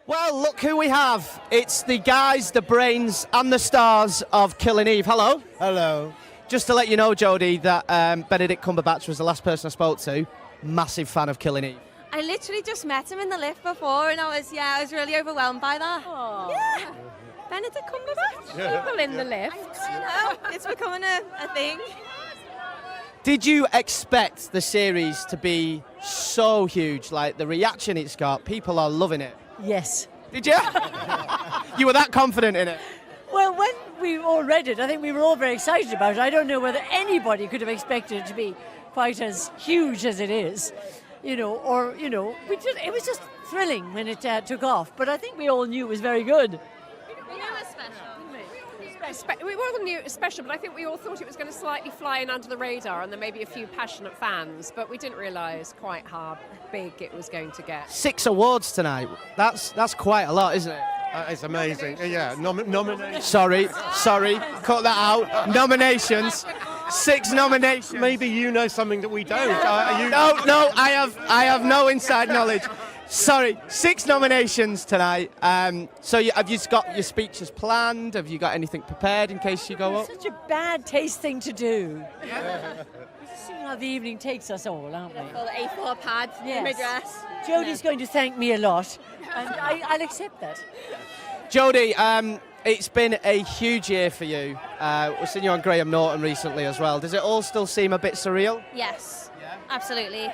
Well, look who we have. It's the guys, the brains, and the stars of Killing Eve. Hello. Hello. Just to let you know, Jodie, that Benedict Cumberbatch was the last person I spoke to. Massive fan of Killing Eve. I literally just met him in the lift before, and I was really overwhelmed by that. Aww. Yeah. Benedict Cumberbatch. People in the lift. I know. It's becoming a thing. Did you expect the series to be so huge? Like, the reaction it's got, people are loving it. Yes. Did you? You were that confident in it? Well, when we all read it, I think we were all very excited about it. I don't know whether anybody could have expected it to be quite as huge as it is, it was just thrilling when it took off. But I think we all knew it was very good. We knew it was special. We all knew it was special, but I think we all thought it was going to slightly fly in under the radar and there may be a few passionate fans, but we didn't realise quite how big it was going to get. 6 awards tonight. That's quite a lot, isn't it? It's amazing. Yeah, nominations. Sorry, cut that out. Nominations. 6 nominations. Maybe you know something that we don't. No, I have no inside knowledge. Sorry, 6 nominations tonight. So have you got your speeches planned? Have you got anything prepared in case you go up? It's such a bad taste thing to do. We're just seeing how the evening takes us all, aren't we? Full A4 pad in my dress. Jodie's going to thank me a lot, and I'll accept that. Jodie, it's been a huge year for you. We've seen you on Graham Norton recently as well. Does it all still seem a bit surreal? Yes, absolutely.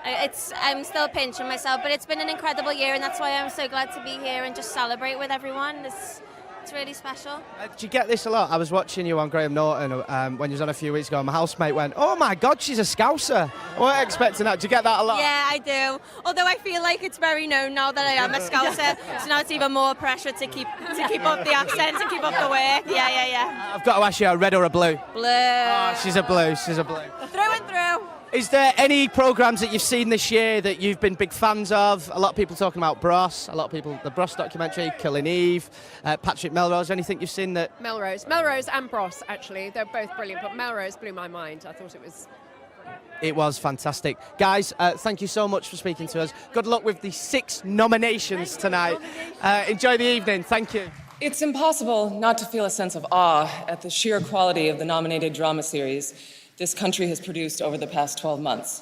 I'm still pinching myself, but it's been an incredible year, and that's why I'm so glad to be here and just celebrate with everyone. It's really special. Did you get this a lot? I was watching you on Graham Norton when you was on a few weeks ago, and my housemate went, "Oh my God, she's a Scouser." I wasn't expecting that. Did you get that a lot? Yeah, I do. Although I feel like it's very known now that I am a Scouser, so now it's even more pressure to keep up the accent and keep up the work. Yeah. I've got to ask you, a red or a blue? Blue. Oh, she's a blue. Through and through. Is there any programmes that you've seen this year that you've been big fans of? A lot of people talking about Bros, the Bros documentary, Killing Eve, Patrick Melrose. Anything you've seen that? Melrose and Bros, actually. They're both brilliant, but Melrose blew my mind. I thought it was... It was fantastic. Guys, thank you so much for speaking to us. Good luck with the 6 nominations tonight. Enjoy the evening. Thank you. It's impossible not to feel a sense of awe at the sheer quality of the nominated drama series this country has produced over the past 12 months.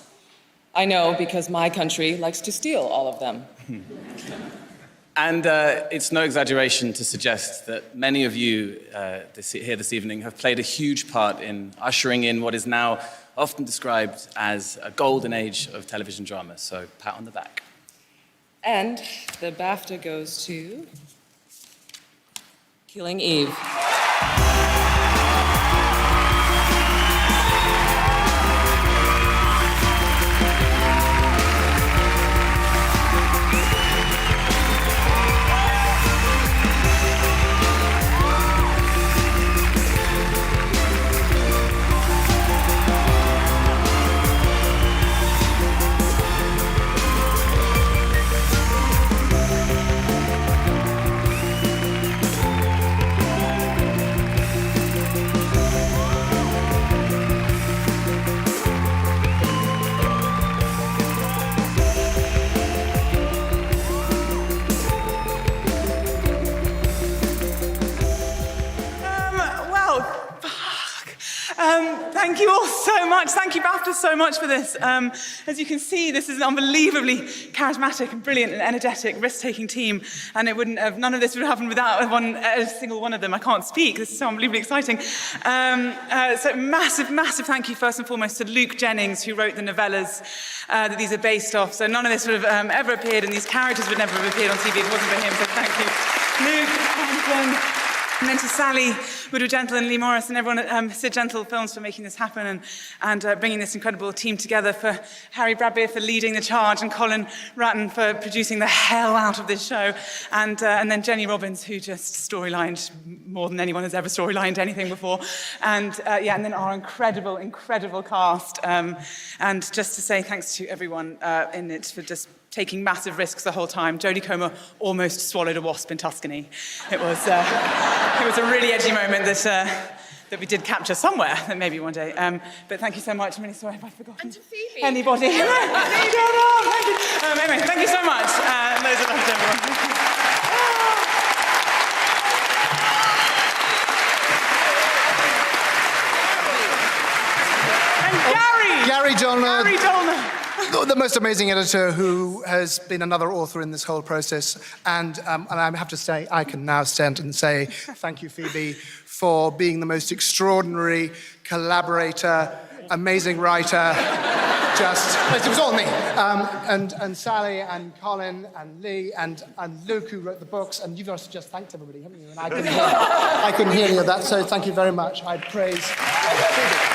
I know because my country likes to steal all of them. And it's no exaggeration to suggest that many of you here this evening have played a huge part in ushering in what is now often described as a golden age of television drama, so pat on the back. And the BAFTA goes to Killing Eve. Thank you all so much. Thank you, BAFTA, so much for this. As you can see, this is an unbelievably charismatic and brilliant and energetic, risk-taking team, and none of this would have happened without a single one of them. I can't speak. This is so unbelievably exciting. So massive thank you, first and foremost, to Luke Jennings, who wrote the novellas that these are based off. So none of this would have ever appeared, and these characters would never have appeared on TV if it wasn't for him. So thank you, Luke. And then to Sally Woodward-Gentle and Lee Morris and everyone at Sid Gentle Films for making this happen and bringing this incredible team together, for Harry Bradbeer for leading the charge and Colin Ratton for producing the hell out of this show, and then Jenny Robbins, who just storylined more than anyone has ever storylined anything before, and then our incredible cast, and just to say thanks to everyone in it for just taking massive risks the whole time. Jodie Comer almost swallowed a wasp in Tuscany. It was a really edgy moment that we did capture somewhere, that maybe one day. But thank you so much. I'm really sorry if I've forgotten. And to Phoebe. Anybody. Anyway, thank you so much. Those are everyone. Dolner. Harry Dolner. The most amazing editor who has been another author in this whole process. And I have to say, I can now stand and say thank you, Phoebe, for being the most extraordinary collaborator, amazing writer. It was all me. And Sally and Colin and Lee and Luke, who wrote the books. And you've also just thanked everybody, haven't you? And I couldn't hear any of that, so thank you very much. I praise Phoebe.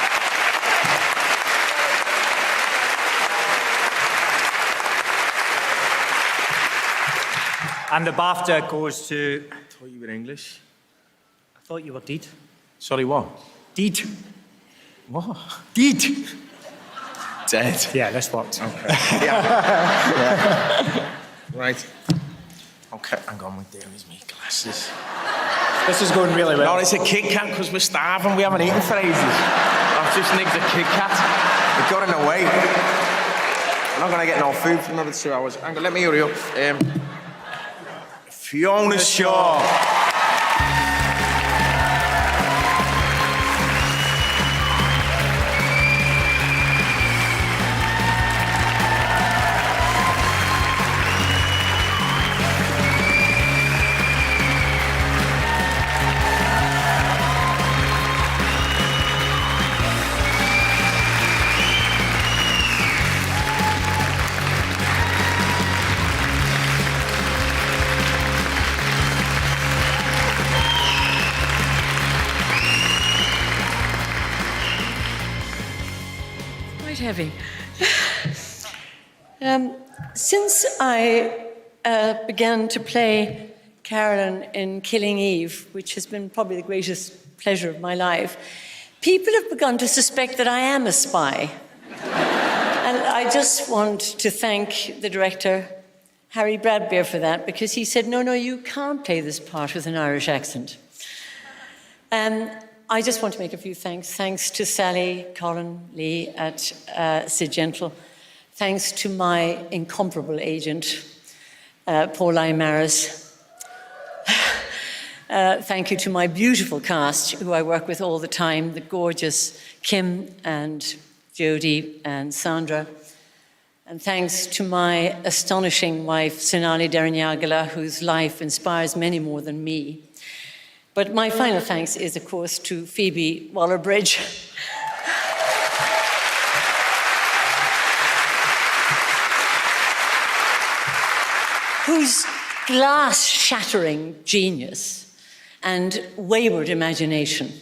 And the BAFTA goes to... I thought you were English. I thought you were Deed. Sorry, what? Deed. What? Deed. Dead. Yeah, this worked. Okay. Yeah. Right. Okay, hang on, where is my glasses? This is going really well. No, it's a Kit Kat because we're starving. We haven't eaten for ages. I've just nicked a Kit Kat. It got in the way. I'm not going to get no food for another 2 hours. Hang on, let me hurry up. Fiona Shaw. Heavy. Since I began to play Carolyn in Killing Eve, which has been probably the greatest pleasure of my life, people have begun to suspect that I am a spy. And I just want to thank the director, Harry Bradbeer, for that, because he said, no, you can't play this part with an Irish accent. I just want to make a few thanks. Thanks to Sally, Colin, Lee at Sid Gentle. Thanks to my incomparable agent, Paul Maris. Thank you to my beautiful cast, who I work with all the time, the gorgeous Kim and Jodie and Sandra. And thanks to my astonishing wife, Sonali Deranyagala, whose life inspires many more than me. But my final thanks is, of course, to Phoebe Waller-Bridge. Whose glass-shattering genius and wayward imagination,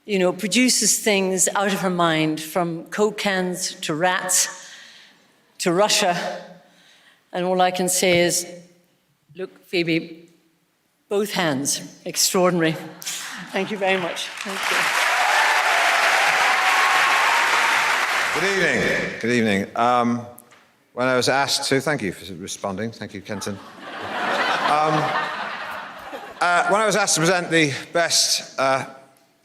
produces things out of her mind, from Coke cans to rats to Russia. And all I can say is, look, Phoebe, both hands, extraordinary. Thank you very much. Thank you. Good evening. Good evening. When I was asked to, thank you for responding. Thank you, Kenton. When I was asked to present the Best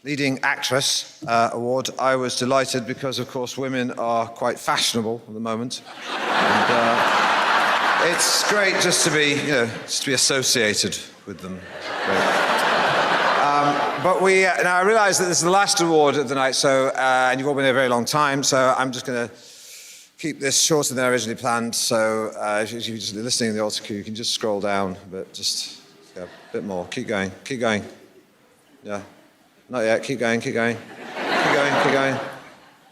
Leading Actress award, I was delighted because, of course, women are quite fashionable at the moment. And, it's great just to be, associated with them. But now I realise that this is the last award of the night, and you've all been here a very long time, so I'm just going to keep this shorter than I originally planned. So if you're just listening in the altar queue, you can just scroll down a bit, just a bit more. Keep going. Yeah, not yet. Keep going. Keep going.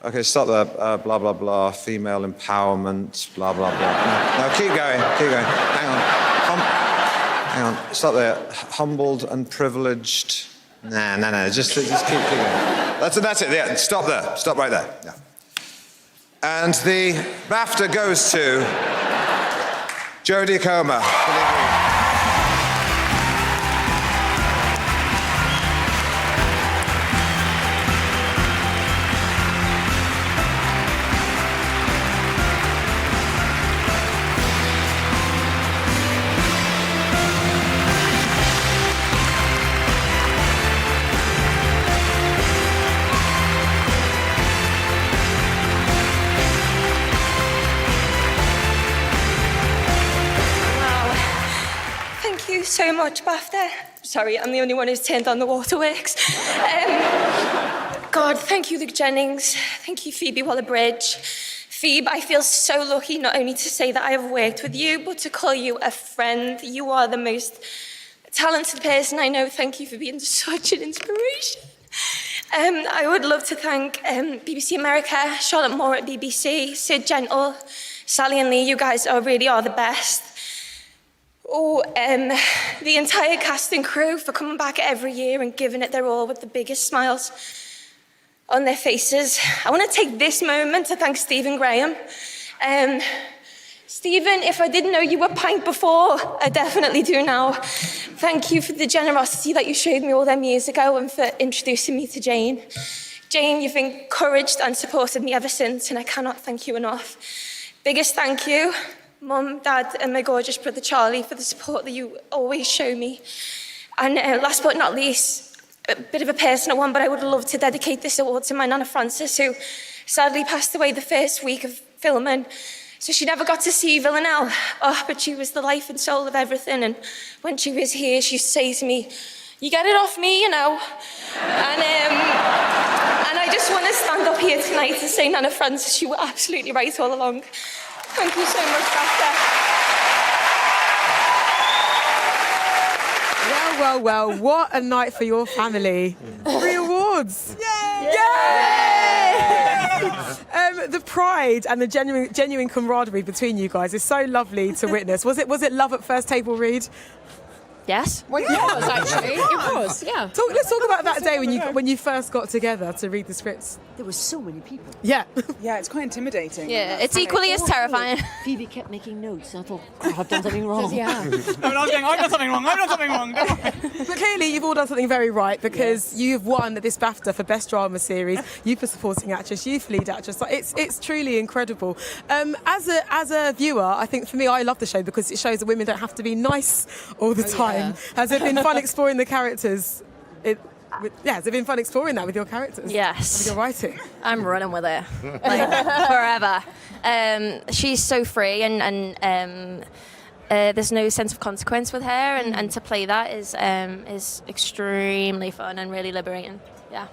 Okay, stop there. Blah, blah, blah. Female empowerment. Blah, blah, blah. No, keep going. Hang on. Stop there. Humbled and privileged. Nah. Just keep going. That's it. Yeah, stop there. Stop right there. Yeah. And the BAFTA goes to Jodie Comer. So much, BAFTA. Sorry, I'm the only one who's turned on the waterworks. God, thank you, Luke Jennings. Thank you, Phoebe Waller-Bridge. Phoebe, I feel so lucky not only to say that I have worked with you, but to call you a friend. You are the most talented person I know. Thank you for being such an inspiration. I would love to thank BBC America, Charlotte Moore at BBC, Sid Gentle, Sally and Lee. You guys really are the best. Oh, the entire cast and crew for coming back every year and giving it their all with the biggest smiles on their faces. I want to take this moment to thank Stephen Graham. Stephen, if I didn't know you were pint before, I definitely do now. Thank you for the generosity that you showed me all them years ago and for introducing me to Jane. Jane, you've encouraged and supported me ever since, and I cannot thank you enough. Biggest thank you, Mum, Dad, and my gorgeous brother Charlie for the support that you always show me. And last but not least, a bit of a personal one, but I would love to dedicate this award to my Nana Frances, who sadly passed away the first week of filming. So she never got to see Villanelle. Oh, but she was the life and soul of everything. And when she was here, she used to say to me, "You get it off me, you know." And I just want to stand up here tonight and say, Nana Frances, you were absolutely right all along. Thank you so much, BAFTA. Well, what a night for your family. 3 awards. Yay! The pride and the genuine camaraderie between you guys is so lovely to witness. Was it love at first table read? Yes. Well, it was actually. It was, yeah. Let's talk about that day when you first got together to read the scripts. There were so many people. Yeah. Yeah, it's quite intimidating. Yeah, it's equally as terrifying. Phoebe kept making notes. I thought, God, I've done something wrong. Yeah. I was going, I've done something wrong. Don't worry. But clearly you've all done something very right because you've won this BAFTA for Best Drama Series, you for Supporting Actress, you for Lead Actress. Like, it's truly incredible. As a viewer, I think for me, I love the show because it shows that women don't have to be nice all the time. Yeah. Has it been fun exploring the characters? Has it been fun exploring that with your characters? Yes. With your writing? I'm running with her, like, forever. She's so free and there's no sense of consequence with her, and to play that is extremely fun and really liberating. Yeah.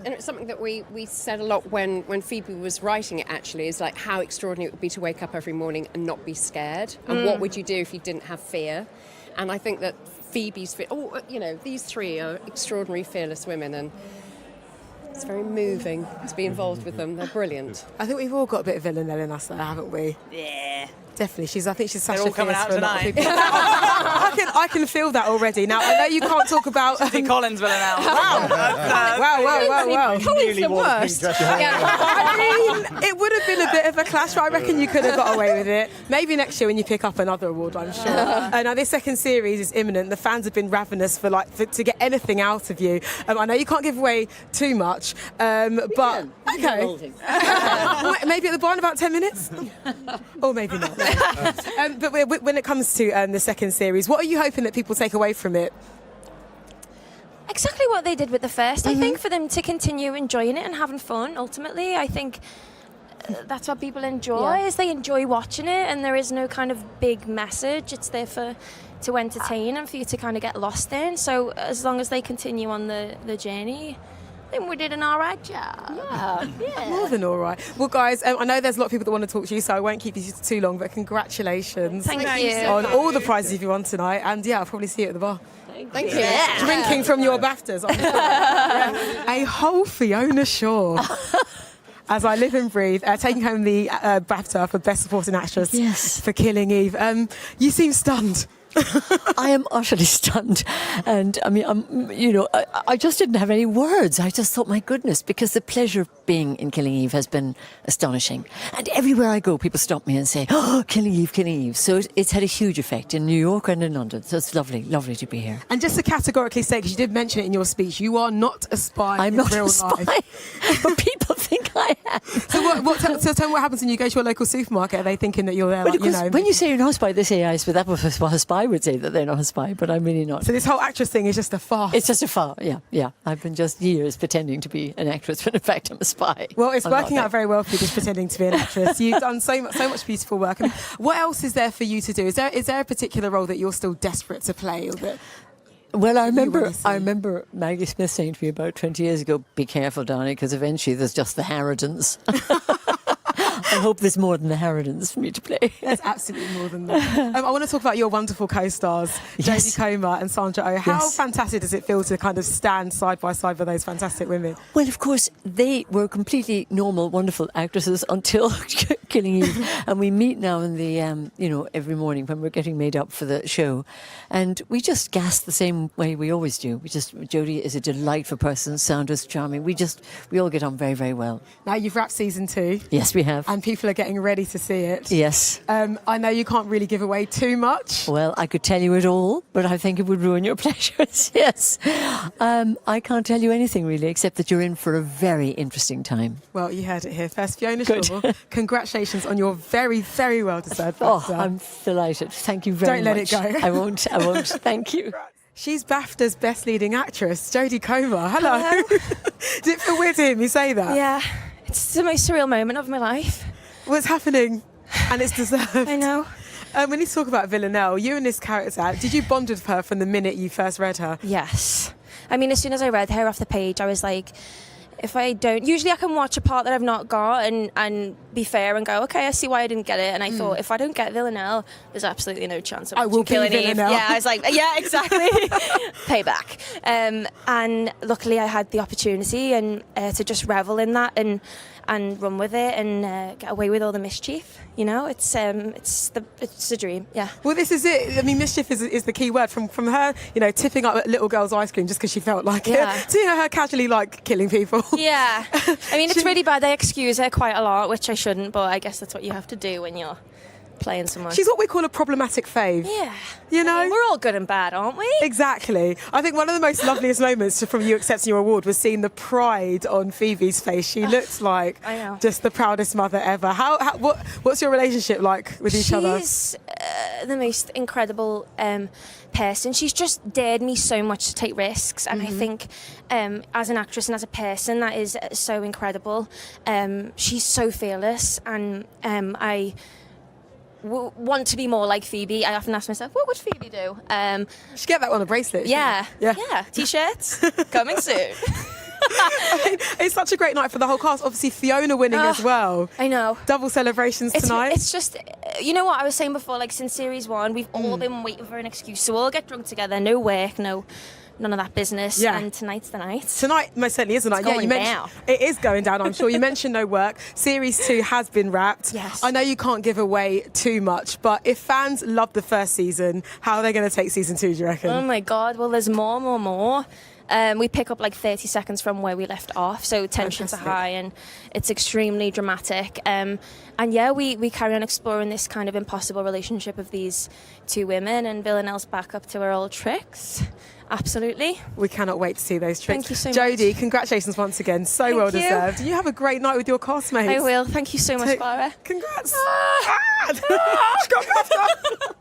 And it's something that we said a lot when Phoebe was writing it, actually, is like how extraordinary it would be to wake up every morning and not be scared. And what would you do if you didn't have fear? And I think that Phoebe's these 3 are extraordinary, fearless women, and it's very moving to be involved with them. They're brilliant. I think we've all got a bit of Villanelle in us there, haven't we? Yeah. Definitely. I think she's Sasha all coming Fierce out for a lot of tonight. people. I can feel that already. Now, I know you can't talk about... Collins will announce. Wow. Collins the worst. I mean, it would have been a bit of a clash, but I reckon you could have got away with it. Maybe next year when you pick up another award, I'm sure. Now, this second series is imminent. The fans have been ravenous to get anything out of you. I know you can't give away too much, but... Okay. Maybe at the bar in about 10 minutes? Or maybe not. But when it comes to the second series, what are you hoping that people take away from it? Exactly what they did with the first. I think for them to continue enjoying it and having fun. Ultimately, I think that's what people enjoy. Is they enjoy watching it, and there is no kind of big message. It's there to entertain and for you to kind of get lost in. So as long as they continue on the journey, I think we did an all right job. Yeah. More than all right. Well, guys, I know there's a lot of people that want to talk to you, so I won't keep you too long, but congratulations Thank you. on all the prizes you won tonight. And yeah, I'll probably see you at the bar. Thank you. Yeah. Drinking from your BAFTAs. A whole Fiona Shaw. As I live and breathe, taking home the BAFTA for Best Supporting Actress for Killing Eve. You seem stunned. I am utterly stunned, and I mean, I just didn't have any words. I just thought, my goodness, because the pleasure of being in Killing Eve has been astonishing, and everywhere I go, people stop me and say, "Oh, Killing Eve, Killing Eve." So it's had a huge effect in New York and in London. So it's lovely to be here. And just to categorically say, because you did mention it in your speech, you are not a spy. I'm in not real a spy, life. but people think I am. So tell me what happens when you go to a local supermarket. Are they thinking that you're there? Well, when you say you're not a spy, they say, I suppose that was a spy would say that they're not a spy, but I'm really not. So this whole actress thing is just a farce. It's just a farce, yeah. I've been just years pretending to be an actress, when in fact I'm a spy. Well, it's working out very well for you, just pretending to be an actress. You've done so much beautiful work. I mean, what else is there for you to do? Is there a particular role that you're still desperate to play? Or that... Well, I wanna remember Maggie Smith saying to me about 20 years ago, "Be careful, Donnie, because eventually there's just the Harridans." I hope there's more than the Harridans for me to play. There's absolutely more than that. I want to talk about your wonderful co-stars, Yes. Jodie Comer and Sandra Oh. How Yes. fantastic does it feel to kind of stand side by side with those fantastic women? Well, of course, they were completely normal, wonderful actresses until Killing Eve. And we meet now in the, every morning when we're getting made up for the show. And we just gas the same way we always do. Jodie is a delightful person, Sandra's charming. We all get on very, very well. Now you've wrapped season 2. Yes, we have. And people are getting ready to see it. Yes. I know you can't really give away too much. Well, I could tell you it all, but I think it would ruin your pleasures. Yes. I can't tell you anything really, except that you're in for a very interesting time. Well, you heard it here first. Fiona Good. Shaw, congratulations on your very, very well-deserved Oh, BAFTA. I'm delighted. Thank you very Don't much. let it go. I won't. Thank you. She's BAFTA's Best Leading Actress, Jodie Comer. Hello. Did it feel weird to hear me say that? Yeah, it's the most surreal moment of my life. What's happening? And it's deserved. I know. When you talk about Villanelle, you and this character, did you bond with her from the minute you first read her? Yes. I mean, as soon as I read her off the page, I was like, if I don't... Usually I can watch a part that I've not got and be fair and go, okay, I see why I didn't get it. And I thought, if I don't get Villanelle, there's absolutely no chance of I will Killing be Eve. Villanelle. Yeah, I was like, yeah, exactly. Payback. And luckily I had the opportunity and to just revel in that and run with it and get away with all the mischief. You know, it's a dream. Yeah. Well, this is it. I mean, mischief is the key word. From her, tipping up a little girl's ice cream just because she felt like Yeah. it, to her casually killing people. Yeah. I mean, it's really bad. They excuse her quite a lot, which I shouldn't, but I guess that's what you have to do when you're playing someone. She's what we call a problematic fave. Yeah. You know? We're all good and bad, aren't we? Exactly. I think one of the most loveliest moments from you accepting your award was seeing the pride on Phoebe's face. She looked like I know. just the proudest mother ever. What's your relationship like with each other? She's the most incredible person. She's just dared me so much to take risks, and I think as an actress and as a person, that is so incredible. She's so fearless, and I want to be more like Phoebe. I often ask myself, what would Phoebe do? Should get that on a bracelet. Yeah. Yeah. T-shirts coming soon. It's such a great night for the whole cast. Obviously, Fiona winning as well. I know. Double celebrations tonight. It's just, you know what I was saying before, since series 1, we've all been waiting for an excuse. So we'll get drunk together, no work, none of that business. Yeah. And tonight's the night. Tonight most certainly is the night. It's going you mentioned down. it is going down. I'm sure you mentioned no work. Series 2 has been wrapped. Yes. I know you can't give away too much, but if fans love the first season, how are they going to take season 2? Do you reckon? Oh my God! Well, there's more. We pick up 30 seconds from where we left off, so tensions are high and it's extremely dramatic. And yeah, we carry on exploring this kind of impossible relationship of these two women, and Villanelle's back up to her old tricks. Absolutely. We cannot wait to see those tricks. Thank you so much. Jodie, congratulations once again. So Thank well you. deserved. You have a great night with your castmates. I will. Thank you so much, Clara. Congrats. Ah. She got BAFTA.